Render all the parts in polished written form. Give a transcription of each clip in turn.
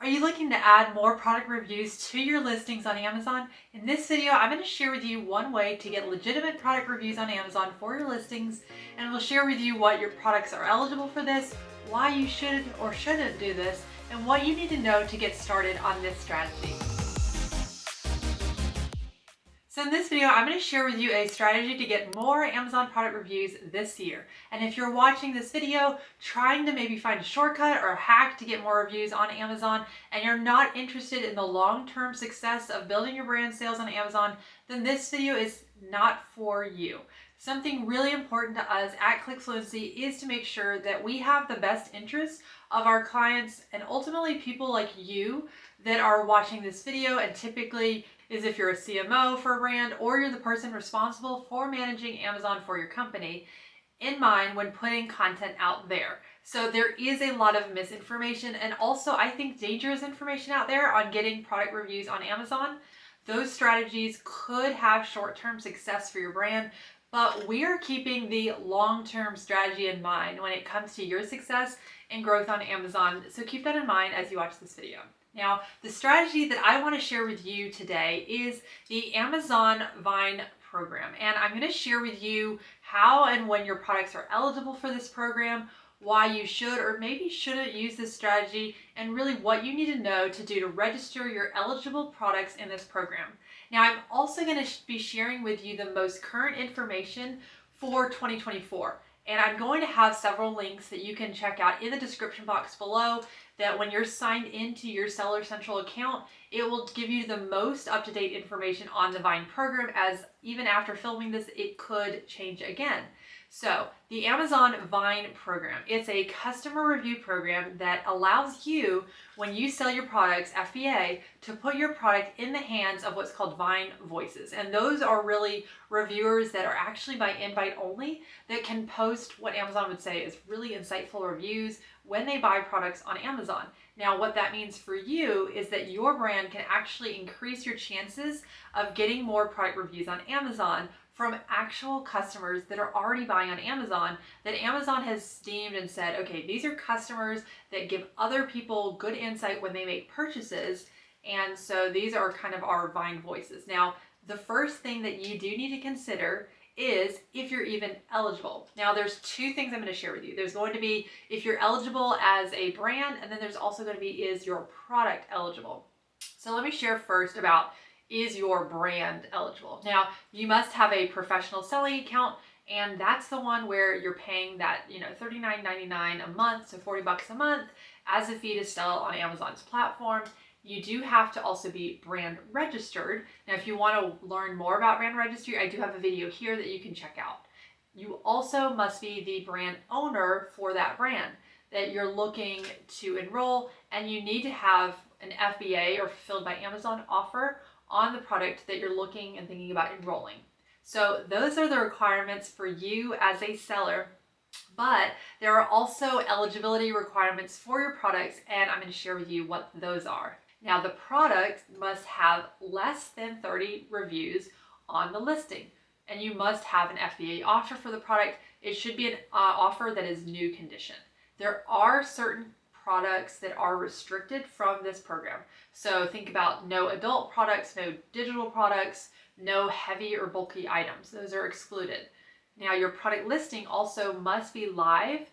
Are you looking to add more product reviews to your listings on Amazon? In this video, I'm going to share with you one way to get legitimate product reviews on Amazon for your listings, and we'll share with you what your products are eligible for this, why you should or shouldn't do this, and what you need to know to get started on this strategy. So in this video, I'm going to share with you a strategy to get more Amazon product reviews this year. And if you're watching this video trying to maybe find a shortcut or a hack to get more reviews on Amazon, and you're not interested in the long-term success of building your brand sales on Amazon, then this video is not for you. Something really important to us at ClickFluency is to make sure that we have the best interests of our clients and ultimately people like you that are watching this video, and typically is if you're a CMO for a brand or you're the person responsible for managing Amazon for your company, in mind when putting content out there. So there is a lot of misinformation and also I think dangerous information out there on getting product reviews on Amazon. Those strategies could have short-term success for your brand, but we are keeping the long-term strategy in mind when it comes to your success and growth on Amazon. So keep that in mind as you watch this video. Now, the strategy that I want to share with you today is the Amazon Vine program. And I'm going to share with you how and when your products are eligible for this program, why you should or maybe shouldn't use this strategy, and really what you need to know to do to register your eligible products in this program. Now, I'm also going to be sharing with you the most current information for 2024. And I'm going to have several links that you can check out in the description box below, that when you're signed into your Seller Central account, it will give you the most up-to-date information on the Vine program, as even after filming this, it could change again. So the Amazon Vine program, it's a customer review program that allows you, when you sell your products, FBA, to put your product in the hands of what's called Vine voices. And those are really reviewers that are actually by invite only, that can post what Amazon would say is really insightful reviews when they buy products on Amazon. Now, what that means for you is that your brand can actually increase your chances of getting more product reviews on Amazon from actual customers that are already buying on Amazon, that Amazon has deemed and said, okay, these are customers that give other people good insight when they make purchases. And so these are kind of our Vine voices. Now, the first thing that you do need to consider is if you're even eligible. Now, there's two things I'm going to share with you. There's going to be if you're eligible as a brand, and then there's also going to be is your product eligible. So let me share first about is your brand eligible. Now, you must have a professional selling account, and that's the one where you're paying that, $39.99 a month, so $40 a month as a fee to sell on Amazon's platform. You do have to also be brand registered. Now, if you want to learn more about brand registry, I do have a video here that you can check out. You also must be the brand owner for that brand that you're looking to enroll, and you need to have an FBA or Fulfilled by Amazon offer on the product that you're looking and thinking about enrolling. So those are the requirements for you as a seller, but there are also eligibility requirements for your products, and I'm going to share with you what those are. Now, the product must have less than 30 reviews on the listing, and you must have an FBA offer for the product. It should be an offer that is new condition. There are certain products that are restricted from this program. So think about no adult products, no digital products, no heavy or bulky items. Those are excluded. Now, your product listing also must be live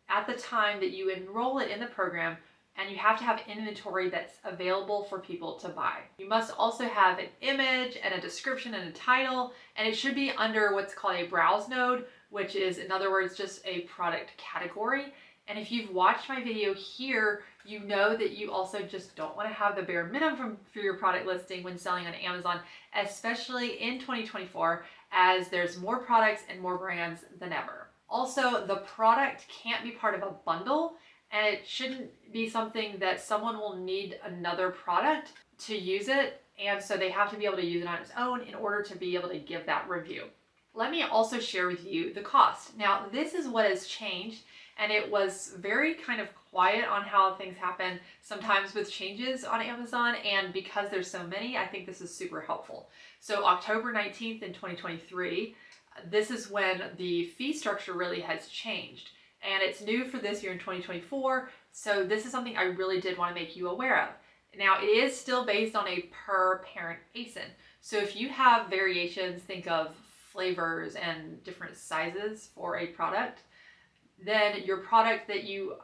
at the time that you enroll it in the program, and you have to have inventory that's available for people to buy. You must also have an image and a description and a title, and it should be under what's called a browse node, which is, in other words, just a product category. And if you've watched my video here, you know that you also just don't want to have the bare minimum for your product listing when selling on Amazon, especially in 2024, as there's more products and more brands than ever. Also, the product can't be part of a bundle, and it shouldn't be something that someone will need another product to use it, and so they have to be able to use it on its own in order to be able to give that review. Let me also share with you the cost. Now, this is what has changed, and it was very kind of quiet on how things happen sometimes with changes on Amazon, and because there's so many, I think this is super helpful. So October 19th in 2023, this is when the fee structure really has changed. And it's new for this year in 2024. So this is something I really did want to make you aware of. Now, it is still based on a per parent ASIN. So if you have variations, think of flavors and different sizes for a product, then your product that you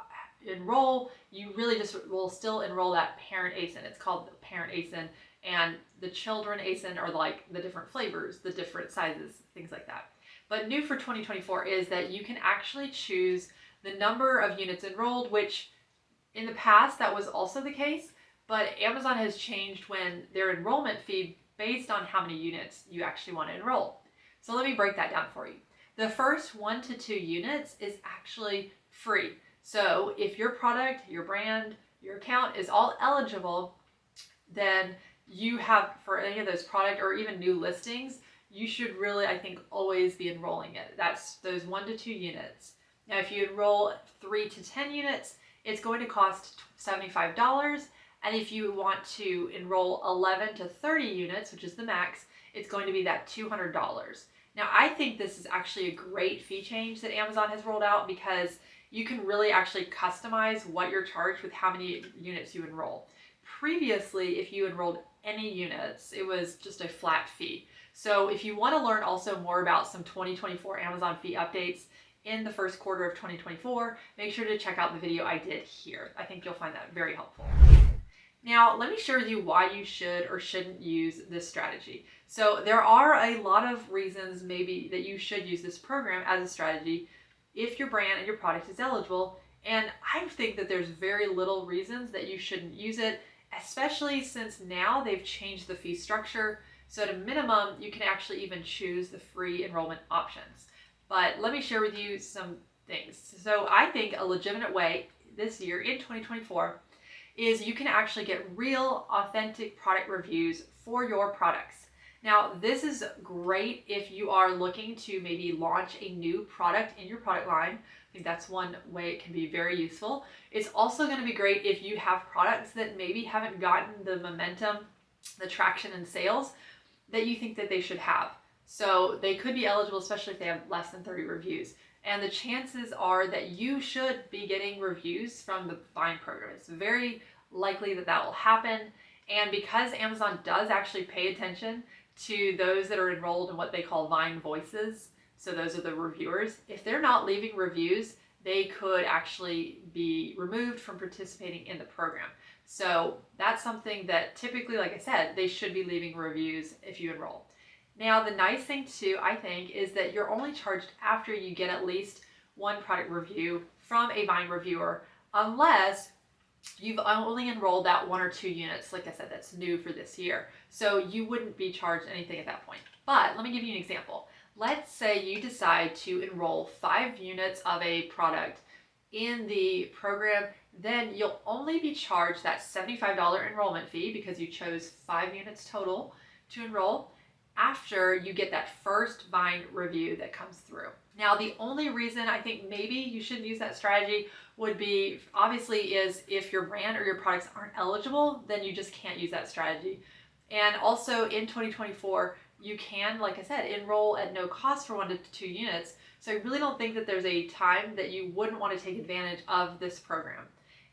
enroll, you really just will still enroll that parent ASIN. It's called the parent ASIN, and the children ASIN are like the different flavors, the different sizes, things like that. But new for 2024 is that you can actually choose the number of units enrolled, which in the past that was also the case, but Amazon has changed when their enrollment fee based on how many units you actually want to enroll. So let me break that down for you. The first 1 to 2 units is actually free. So if your product, your brand, your account is all eligible, then you have, for any of those product or even new listings, you should really, I think, always be enrolling it. That's those 1 to 2 units. Now, if you enroll 3 to 10 units, it's going to cost $75. And if you want to enroll 11 to 30 units, which is the max, it's going to be that $200. Now, I think this is actually a great fee change that Amazon has rolled out because you can really actually customize what you're charged with how many units you enroll. Previously, if you enrolled any units, it was just a flat fee. So if you want to learn also more about some 2024 Amazon fee updates in the first quarter of 2024, make sure to check out the video I did here. I think you'll find that very helpful. Now, let me share with you why you should or shouldn't use this strategy. So there are a lot of reasons maybe that you should use this program as a strategy if your brand and your product is eligible. And I think that there's very little reasons that you shouldn't use it, especially since now they've changed the fee structure. So at a minimum, you can actually even choose the free enrollment options. But let me share with you some things. So I think a legitimate way this year in 2024 is you can actually get real, authentic product reviews for your products. Now, this is great if you are looking to maybe launch a new product in your product line. I think that's one way it can be very useful. It's also going to be great if you have products that maybe haven't gotten the momentum, the traction in sales that you think that they should have. So they could be eligible, especially if they have less than 30 reviews. And the chances are that you should be getting reviews from the Vine program. It's very likely that that will happen. And because Amazon does actually pay attention to those that are enrolled in what they call Vine Voices, so those are the reviewers, if they're not leaving reviews, they could actually be removed from participating in the program. So that's something that typically, like I said, they should be leaving reviews if you enroll. Now, the nice thing too, I think, is that you're only charged after you get at least one product review from a Vine reviewer, unless you've only enrolled that 1 or 2 units. Like I said, that's new for this year. So you wouldn't be charged anything at that point. But let me give you an example. Let's say you decide to enroll 5 units of a product in the program, then you'll only be charged that $75 enrollment fee because you chose 5 units total to enroll after you get that first Vine review that comes through. Now, the only reason I think maybe you shouldn't use that strategy would be, obviously, is if your brand or your products aren't eligible, then you just can't use that strategy. And also in 2024, you can, like I said, enroll at no cost for 1 to 2 units. So I really don't think that there's a time that you wouldn't want to take advantage of this program.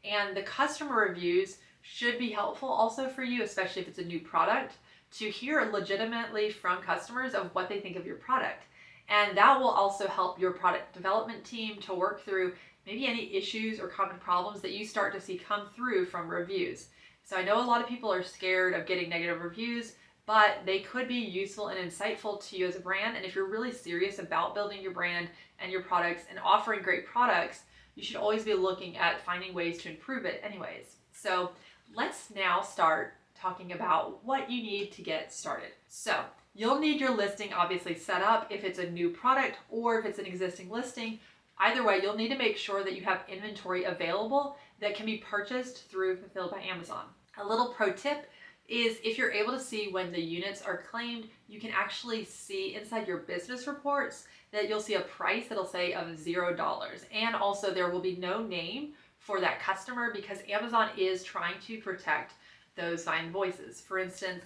And the customer reviews should be helpful also for you, especially if it's a new product, to hear legitimately from customers of what they think of your product. And that will also help your product development team to work through maybe any issues or common problems that you start to see come through from reviews. So I know a lot of people are scared of getting negative reviews, but they could be useful and insightful to you as a brand. And if you're really serious about building your brand and your products and offering great products, you should always be looking at finding ways to improve it anyways. So let's now start talking about what you need to get started. So you'll need your listing obviously set up if it's a new product or if it's an existing listing. Either way, you'll need to make sure that you have inventory available that can be purchased through Fulfilled by Amazon. A little pro tip is if you're able to see when the units are claimed, you can actually see inside your business reports that you'll see a price that'll say of $0. And also there will be no name for that customer because Amazon is trying to protect those Vine voices. For instance,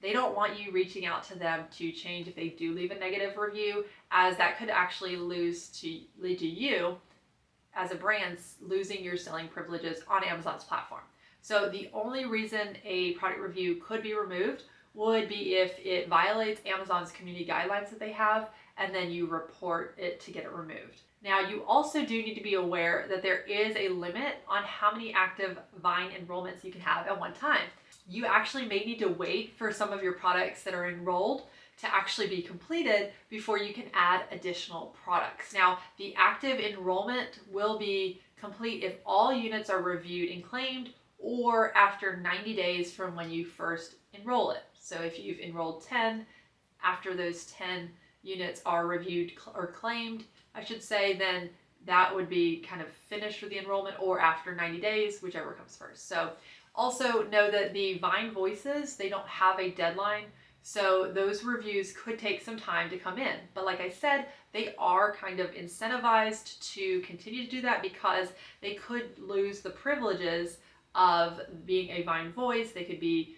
they don't want you reaching out to them to change if they do leave a negative review, as that could actually lead to you as a brand losing your selling privileges on Amazon's platform. So the only reason a product review could be removed would be if it violates Amazon's community guidelines that they have, and then you report it to get it removed. Now, you also do need to be aware that there is a limit on how many active Vine enrollments you can have at one time. You actually may need to wait for some of your products that are enrolled to actually be completed before you can add additional products. Now, the active enrollment will be complete if all units are reviewed and claimed, or after 90 days from when you first enroll it. So if you've enrolled 10, after those 10 units are reviewed or claimed, I should say, then that would be kind of finished with the enrollment, or after 90 days, whichever comes first. So also know that the Vine Voices, they don't have a deadline, so those reviews could take some time to come in. But like I said, they are kind of incentivized to continue to do that because they could lose the privileges of being a Vine Voice. They could be,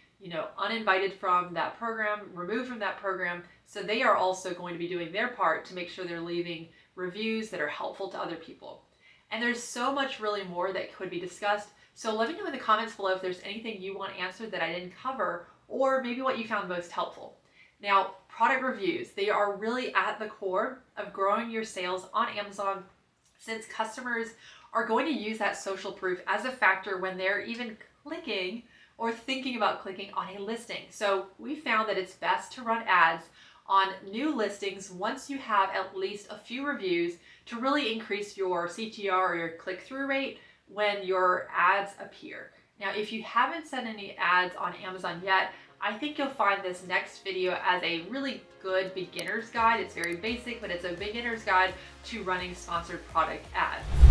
uninvited from that program, removed from that program. So they are also going to be doing their part to make sure they're leaving reviews that are helpful to other people. And there's so much really more that could be discussed. So let me know in the comments below if there's anything you want answered that I didn't cover, or maybe what you found most helpful. Now, product reviews, they are really at the core of growing your sales on Amazon, since customers are going to use that social proof as a factor when they're even clicking or thinking about clicking on a listing. So we found that it's best to run ads on new listings once you have at least a few reviews to really increase your CTR or your click-through rate when your ads appear. Now, if you haven't set any ads on Amazon yet, I think you'll find this next video as a really good beginner's guide. It's very basic, but it's a beginner's guide to running sponsored product ads.